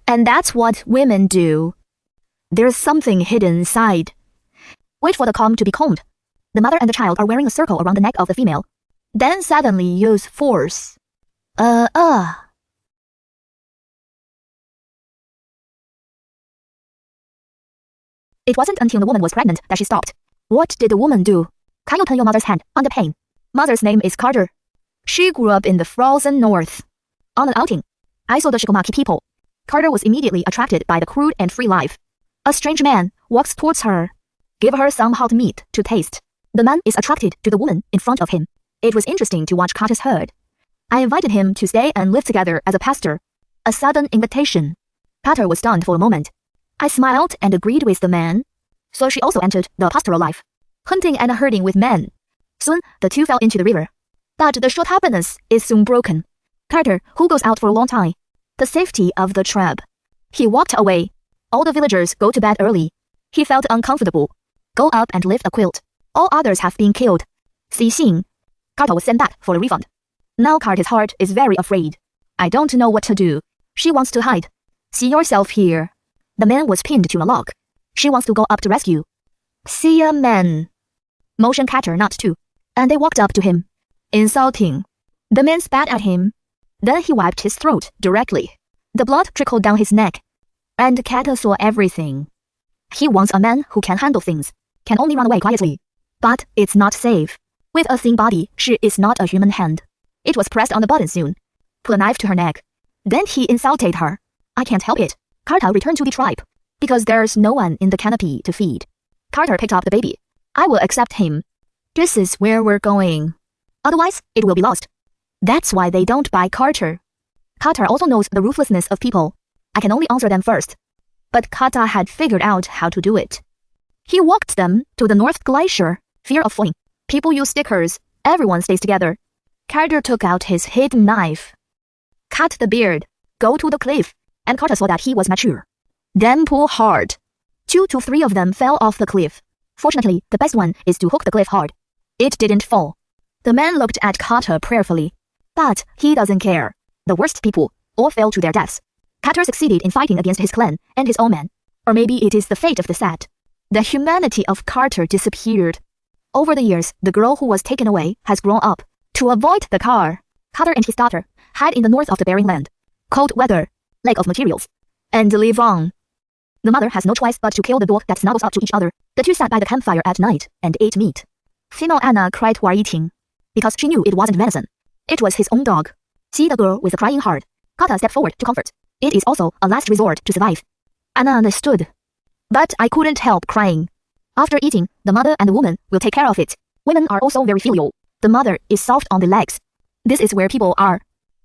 And that's what women do. There's something hidden inside. Wait for the comb to be combed. The mother and the child are wearing a circle around the neck of the female. Then suddenly use force. It wasn't until the woman was pregnant that she stopped. What did the woman do? Can you turn your mother's hand on the pain? Mother's name is Carter. She grew up in the frozen north. On an outing, I saw the Shikomaki people. Carter was immediately attracted by the crude and free life. A strange man walks towards her. Give her some hot meat to taste. The man is attracted to the woman in front of him. It was interesting to watch Carter's herd. I invited him to stay and live together as a pastor. A sudden invitation. Carter was stunned for a moment. I smiled and agreed with the man. So she also entered the pastoral life, hunting and herding with men. Soon, the two fell into the river. But the short happiness is soon broken. Carter, who goes out for a long time, the safety of the tribe. He walked away. All the villagers go to bed early. He felt uncomfortable. Go up and lift a quilt. All others have been killed. Cixing. Carter was sent back for a refund. Now Carter's heart is very afraid. I don't know what to do. She wants to hide. See yourself here. The man was pinned to a log. She wants to go up to rescue. See a man. Motion Carter not to. And they walked up to him. Insulting. The man spat at him. Then he wiped his throat directly. The blood trickled down his neck. And Carter saw everything. He wants a man who can handle things, can only run away quietly. But it's not safe. With a thin body, she is not a human hand. It was pressed on the button soon. Put a knife to her neck. Then he insulted her. I can't help it. Carter returned to the tribe. Because there's no one in the canopy to feed. Carter picked up the baby. I will accept him. This is where we're going. Otherwise, it will be lost. That's why they don't buy Carter. Carter also knows the ruthlessness of people. I can only answer them first. But Carter had figured out how to do it. He walked them to the North Glacier. Fear of falling. People use stickers. Everyone stays together. Carter took out his hidden knife. Cut the beard. Go to the cliff. And Carter saw that he was mature. Then pull hard. 2 to 3 of them fell off the cliff. Fortunately, the best one is to hook the cliff hard. It didn't fall. The man looked at Carter prayerfully. But he doesn't care. The worst people all fell to their deaths. Carter succeeded in fighting against his clan and his own men. Or maybe it is the fate of the sad. The humanity of Carter disappeared. Over the years, the girl who was taken away has grown up. To avoid the car, Carter and his daughter hide in the north of the Bering Land. Cold weather, lack of materials, and live on. The mother has no choice but to kill the dog that snuggles up to each other. The two sat by the campfire at night and ate meat. Female Anna cried while eating, because she knew it wasn't venison. It was his own dog. See the girl with a crying heart. Carter stepped forward to comfort. It is also a last resort to survive. Anna understood. But I couldn't help crying. After eating, the mother and the woman will take care of it. Women are also very filial. The mother is soft on the legs. This is where people are.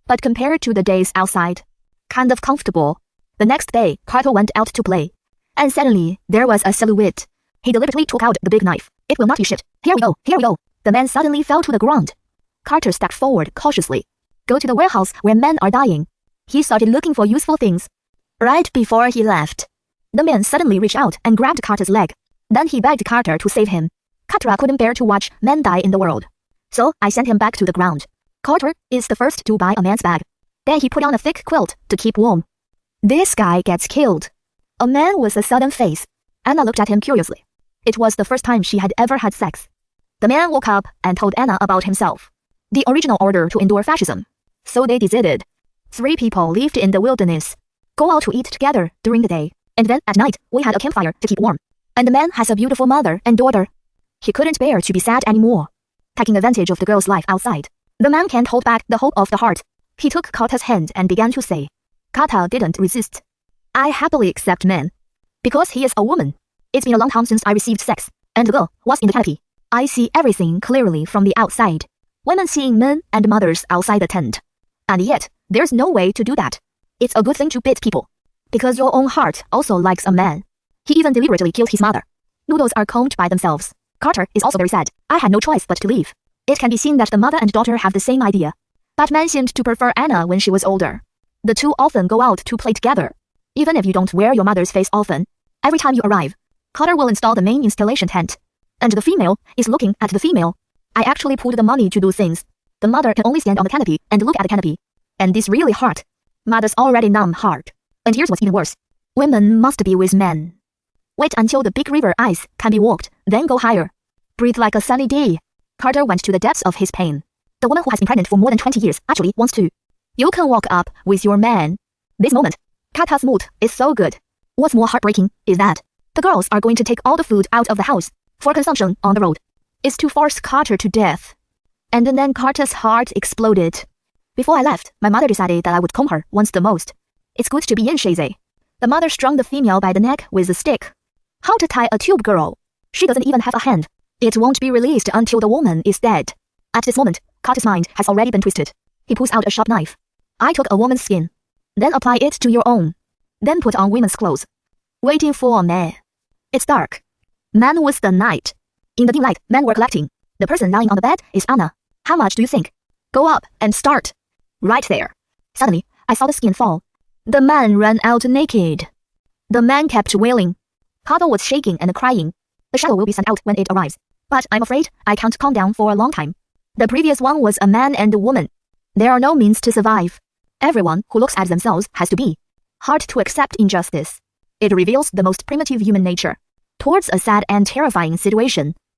But compared to the days outside, kind of comfortable. The next day, Carter went out to play. And suddenly, there was a silhouette. He deliberately took out the big knife. It will not be shipped. Here we go, here we go. The man suddenly fell to the ground. Carter stepped forward cautiously. Go to the warehouse where men are dying. He started looking for useful things. Right before he left, the man suddenly reached out and grabbed Carter's leg. Then he begged Carter to save him. Carter couldn't bear to watch men die in the world. So I sent him back to the ground. Carter is the first to buy a man's bag. Then he put on a thick quilt to keep warm. This guy gets killed. A man with a sudden face. Anna looked at him curiously. It was the first time she had ever had sex. The man woke up and told Anna about himself. The original order to endure fascism. So they decided. 3 people lived in the wilderness. Go out to eat together during the day. And then at night, we had a campfire to keep warm. And the man has a beautiful mother and daughter. He couldn't bear to be sad anymore. Taking advantage of the girl's life outside. The man can't hold back the hope of the heart. He took Carter's hand and began to say. Carter didn't resist. I happily accept men. Because he is a woman. It's been a long time since I received sex. And the girl was in the canopy. I see everything clearly from the outside. Women seeing men and mothers outside the tent. And yet, there's no way to do that. It's a good thing to beat people. Because your own heart also likes a man. He even deliberately killed his mother. Noodles are combed by themselves. Carter is also very sad. I had no choice but to leave. It can be seen that the mother and daughter have the same idea. But man seemed to prefer Anna when she was older. The two often go out to play together. Even if you don't wear your mother's face often, every time you arrive, Carter will install the main installation tent. And the female is looking at the female. I actually pulled the money to do things. The mother can only stand on the canopy and look at the canopy. And this really hurt. Mother's already numb heart. And here's what's even worse. Women must be with men. Wait until the big river ice can be walked, then go higher. Breathe like a sunny day. Carter went to the depths of his pain. The woman who has been pregnant for more than 20 years actually wants to. You can walk up with your man. This moment, Kata's mood is so good. What's more heartbreaking is that the girls are going to take all the food out of the house for consumption on the road. It's to force Carter to death. And then Carter's heart exploded. Before I left, my mother decided that I would comb her once the most. It's good to be in Shazy. The mother strung the female by the neck with a stick. How to tie a tube girl? She doesn't even have a hand. It won't be released until the woman is dead. At this moment, Carter's mind has already been twisted. He pulls out a sharp knife. I took a woman's skin. Then apply it to your own. Then put on women's clothes. Waiting for a man. It's dark. Man with the night. In the dim light, men were collecting. The person lying on the bed is Anna. How much do you think? Go up and start. Right there. Suddenly, I saw the skin fall. The man ran out naked. The man kept wailing. Carter was shaking and crying. The shadow will be sent out when it arrives. But I'm afraid I can't calm down for a long time. The previous one was a man and a woman. There are no means to survive. Everyone who looks at themselves has to be hard to accept injustice. It reveals the most primitive human nature. Towards a sad and terrifying situation,